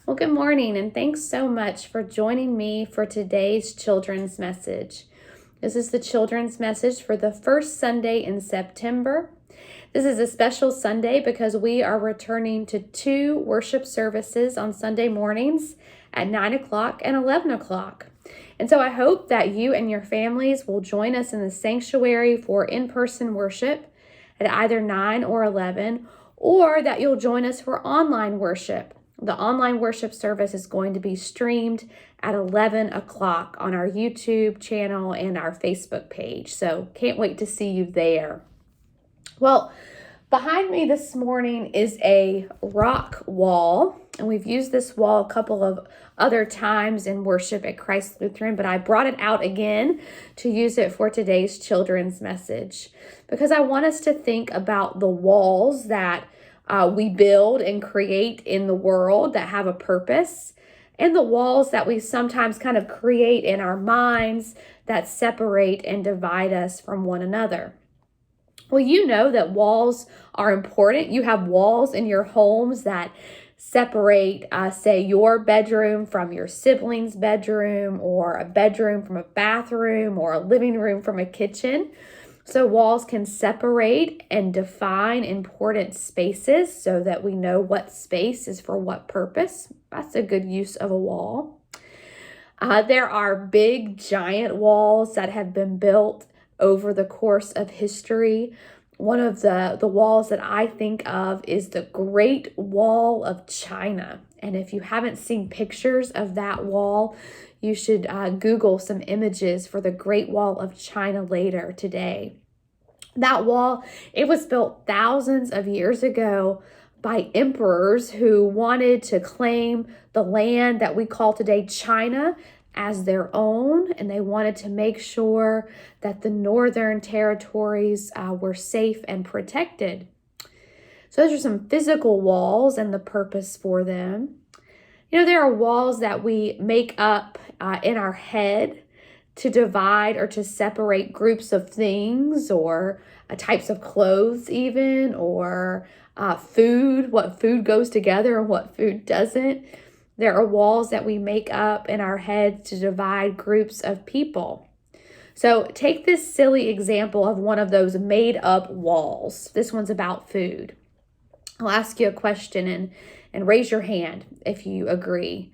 Well, good morning, and thanks so much for joining me for today's children's message. This is the children's message for the first Sunday in September. This is a special Sunday because we are returning to 2 worship services on Sunday mornings at 9 o'clock and 11 o'clock. And so I hope that you and your families will join us in the sanctuary for in-person worship at either 9 or 11, or that you'll join us for online worship. The online worship service is going to be streamed at 11 o'clock on our YouTube channel and our Facebook page. So can't wait to see you there. Well, behind me this morning is a rock wall, and we've used this wall a couple of other times in worship at Christ Lutheran, but I brought it out again to use it for today's children's message because I want us to think about the walls that we build and create in the world that have a purpose, and the walls that we sometimes kind of create in our minds that separate and divide us from one another. Well, you know that walls are important. You have walls in your homes that separate, say, your bedroom from your sibling's bedroom, or a bedroom from a bathroom, or a living room from a kitchen. So walls can separate and define important spaces so that we know what space is for what purpose. That's a good use of a wall. There are big, giant walls that have been built over the course of history. One of the walls that I think of is the Great Wall of China. And if you haven't seen pictures of that wall, you should Google some images for the Great Wall of China later today. That wall, it was built thousands of years ago by emperors who wanted to claim the land that we call today China as their own, and they wanted to make sure that the northern territories were safe and protected. So those are some physical walls and the purpose for them. You know, there are walls that we make up in our head to divide or to separate groups of things, or types of clothes even, or food, what food goes together and what food doesn't. There are walls that we make up in our heads to divide groups of people. So take this silly example of one of those made up walls. This one's about food. I'll ask you a question and raise your hand if you agree.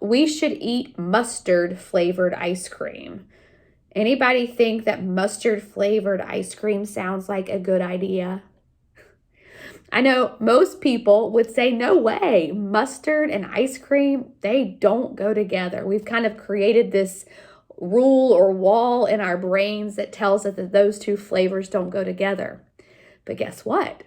We should eat mustard flavored ice cream. Anybody think that mustard flavored ice cream sounds like a good idea? I know most people would say, no way, mustard and ice cream, they don't go together. We've kind of created this rule or wall in our brains that tells us that those two flavors don't go together. But guess what?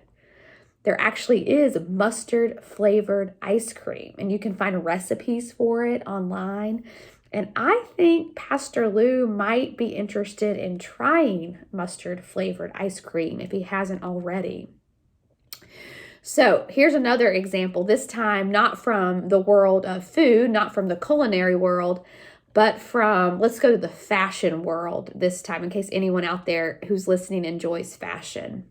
There actually is mustard flavored ice cream, and you can find recipes for it online. And I think Pastor Lou might be interested in trying mustard flavored ice cream if he hasn't already. So here's another example, this time not from the world of food, not from the culinary world, but from, let's go to the fashion world this time, in case anyone out there who's listening enjoys fashion.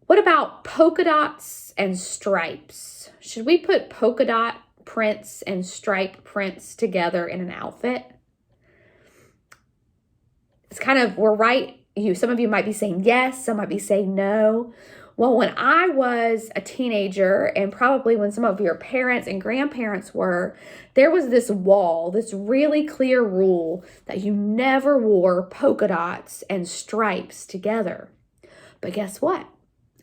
What about polka dots and stripes? Should we put polka dot prints and stripe prints together in an outfit? It's kind of, we're right. Some of you might be saying yes, some might be saying no. Well, when I was a teenager, and probably when some of your parents and grandparents were, there was this wall, this really clear rule that you never wore polka dots and stripes together. But guess what?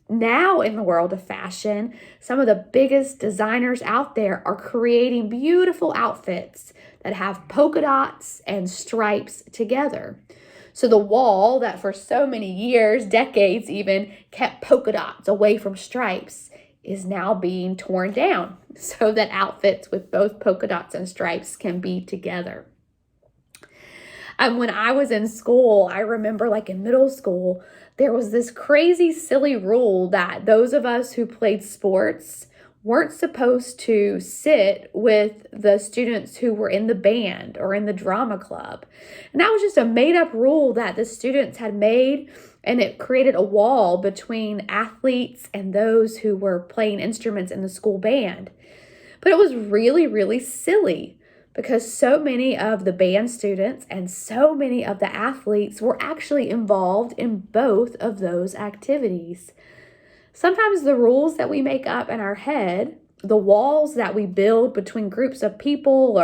Now in the world of fashion, some of the biggest designers out there are creating beautiful outfits that have polka dots and stripes together. So the wall that for so many years, decades even, kept polka dots away from stripes is now being torn down so that outfits with both polka dots and stripes can be together. When I was in school, I remember like in middle school, there was this crazy, silly rule that those of us who played sports weren't supposed to sit with the students who were in the band or in the drama club. And that was just a made-up rule that the students had made, and it created a wall between athletes and those who were playing instruments in the school band. But it was really, really silly because so many of the band students and so many of the athletes were actually involved in both of those activities. Sometimes the rules that we make up in our head, the walls that we build between groups of people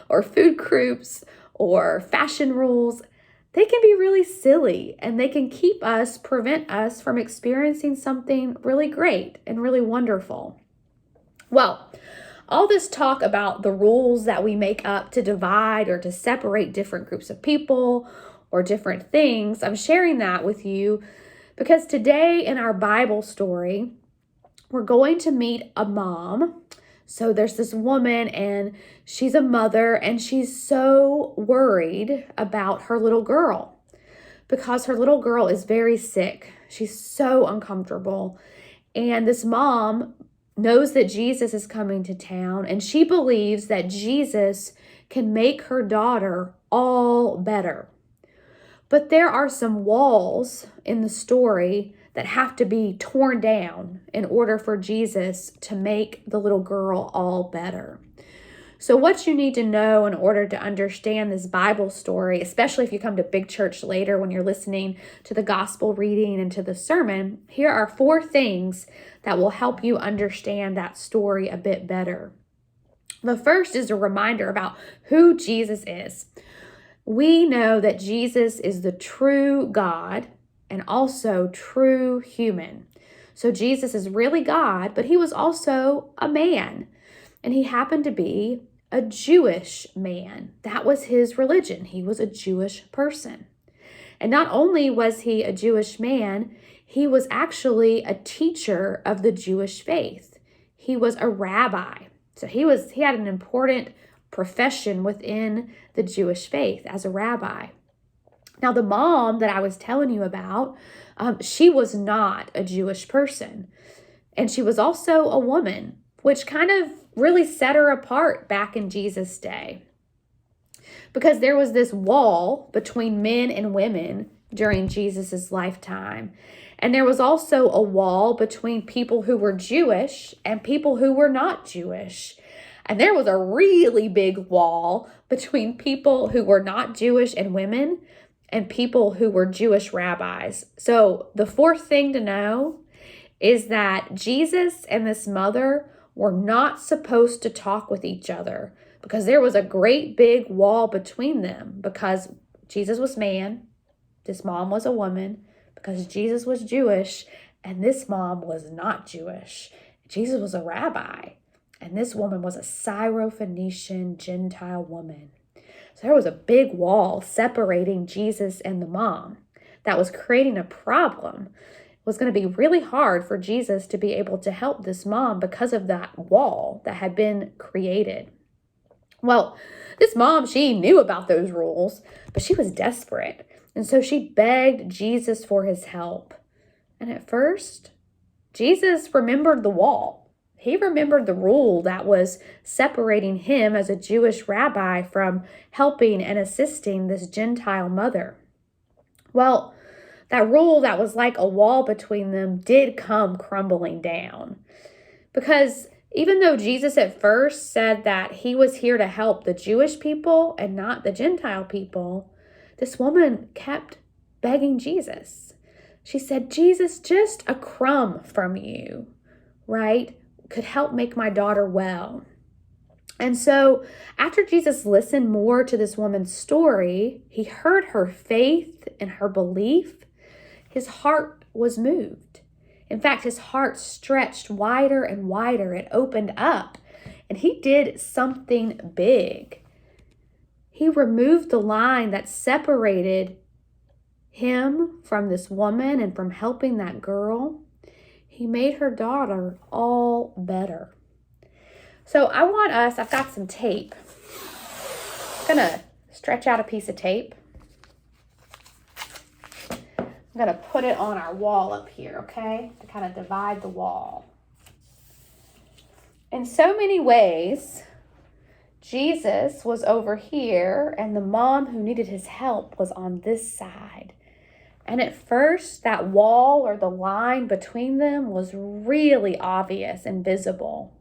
or food groups or fashion rules, they can be really silly and they can prevent us from experiencing something really great and really wonderful. Well, all this talk about the rules that we make up to divide or to separate different groups of people or different things, I'm sharing that with you because today in our Bible story, we're going to meet a mom. So there's this woman and she's a mother and she's so worried about her little girl because her little girl is very sick. She's so uncomfortable. And this mom knows that Jesus is coming to town and she believes that Jesus can make her daughter all better. But there are some walls in the story that have to be torn down in order for Jesus to make the little girl all better. So what you need to know in order to understand this Bible story, especially if you come to big church later when you're listening to the gospel reading and to the sermon, here are 4 things that will help you understand that story a bit better. The first is a reminder about who Jesus is. We know that Jesus is the true God and also true human. So Jesus is really God, but he was also a man. And he happened to be a Jewish man. That was his religion. He was a Jewish person. And not only was he a Jewish man, he was actually a teacher of the Jewish faith. He was a rabbi. So he had an important profession within the Jewish faith as a rabbi. Now, the mom that I was telling you about, she was not a Jewish person. And she was also a woman, which kind of really set her apart back in Jesus' day. Because there was this wall between men and women during Jesus' lifetime. And there was also a wall between people who were Jewish and people who were not Jewish. And there was a really big wall between people who were not Jewish and women and people who were Jewish rabbis. So the 4th thing to know is that Jesus and this mother were not supposed to talk with each other because there was a great big wall between them because Jesus was man, this mom was a woman, because Jesus was Jewish and this mom was not Jewish. Jesus was a rabbi. And this woman was a Syrophoenician Gentile woman. So there was a big wall separating Jesus and the mom that was creating a problem. It was going to be really hard for Jesus to be able to help this mom because of that wall that had been created. Well, this mom, she knew about those rules, but she was desperate. And so she begged Jesus for his help. And at first, Jesus remembered the wall. He remembered the rule that was separating him as a Jewish rabbi from helping and assisting this Gentile mother. Well, that rule that was like a wall between them did come crumbling down. Because even though Jesus at first said that he was here to help the Jewish people and not the Gentile people, this woman kept begging Jesus. She said, Jesus, just a crumb from you, right, could help make my daughter well. And so after Jesus listened more to this woman's story, he heard her faith and her belief. His heart was moved. In fact, his heart stretched wider and wider. It opened up, and he did something big. He removed the line that separated him from this woman and from helping that girl. He made her daughter all better. So I've got some tape. I'm going to stretch out a piece of tape. I'm going to put it on our wall up here, okay? To kind of divide the wall. In so many ways, Jesus was over here and the mom who needed his help was on this side. And at first, that wall or the line between them was really obvious and visible.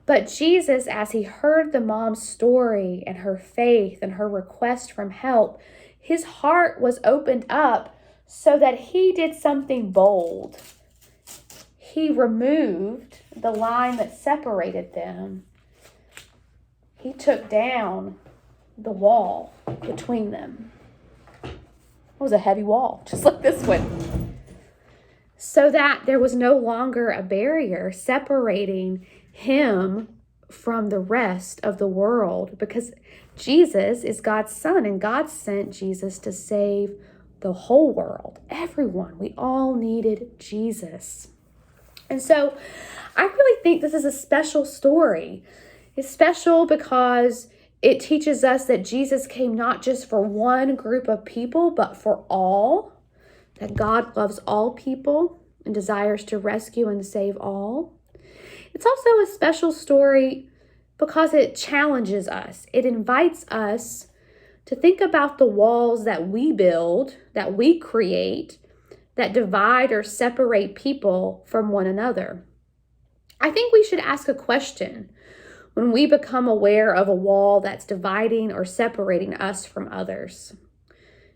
But Jesus, as he heard the mom's story and her faith and her request from help, his heart was opened up so that he did something bold. He removed the line that separated them. He took down the wall between them. It was a heavy wall, just like this one. So that there was no longer a barrier separating him from the rest of the world, because Jesus is God's son, and God sent Jesus to save the whole world, everyone. We all needed Jesus. And so I really think this is a special story. It's special because it teaches us that Jesus came not just for one group of people, but for all, that God loves all people and desires to rescue and save all. It's also a special story because it challenges us. It invites us to think about the walls that we build, that we create, that divide or separate people from one another. I think we should ask a question when we become aware of a wall that's dividing or separating us from others.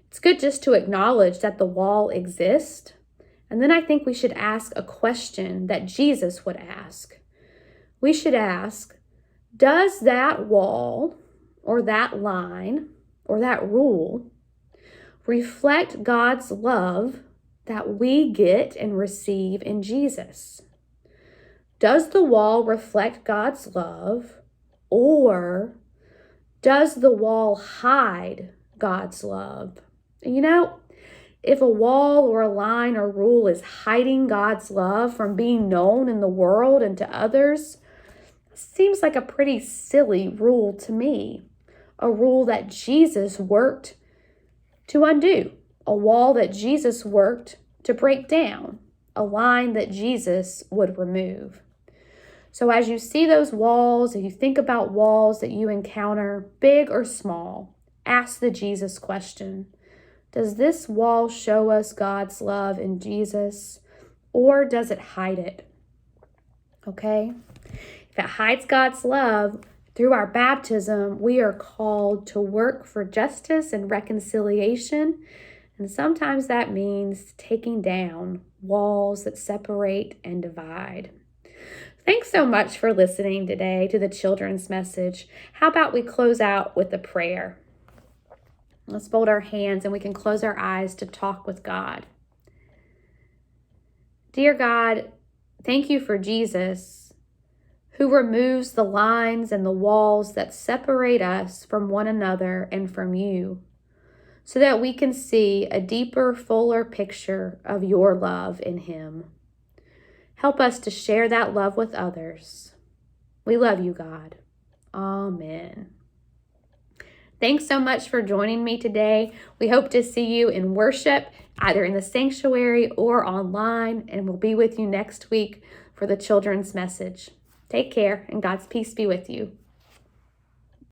It's good just to acknowledge that the wall exists. And then I think we should ask a question that Jesus would ask. We should ask, does that wall or that line or that rule reflect God's love that we get and receive in Jesus? Does the wall reflect God's love, or does the wall hide God's love? You know, if a wall or a line or rule is hiding God's love from being known in the world and to others, it seems like a pretty silly rule to me. A rule that Jesus worked to undo. A wall that Jesus worked to break down. A line that Jesus would remove. So as you see those walls, if you think about walls that you encounter, big or small, ask the Jesus question. Does this wall show us God's love in Jesus, or does it hide it? Okay? If it hides God's love, through our baptism, we are called to work for justice and reconciliation. And sometimes that means taking down walls that separate and divide. Thanks so much for listening today to the children's message. How about we close out with a prayer? Let's fold our hands and we can close our eyes to talk with God. Dear God, thank you for Jesus, who removes the lines and the walls that separate us from one another and from you, so that we can see a deeper, fuller picture of your love in him. Help us to share that love with others. We love you, God. Amen. Thanks so much for joining me today. We hope to see you in worship, either in the sanctuary or online, and we'll be with you next week for the children's message. Take care, and God's peace be with you.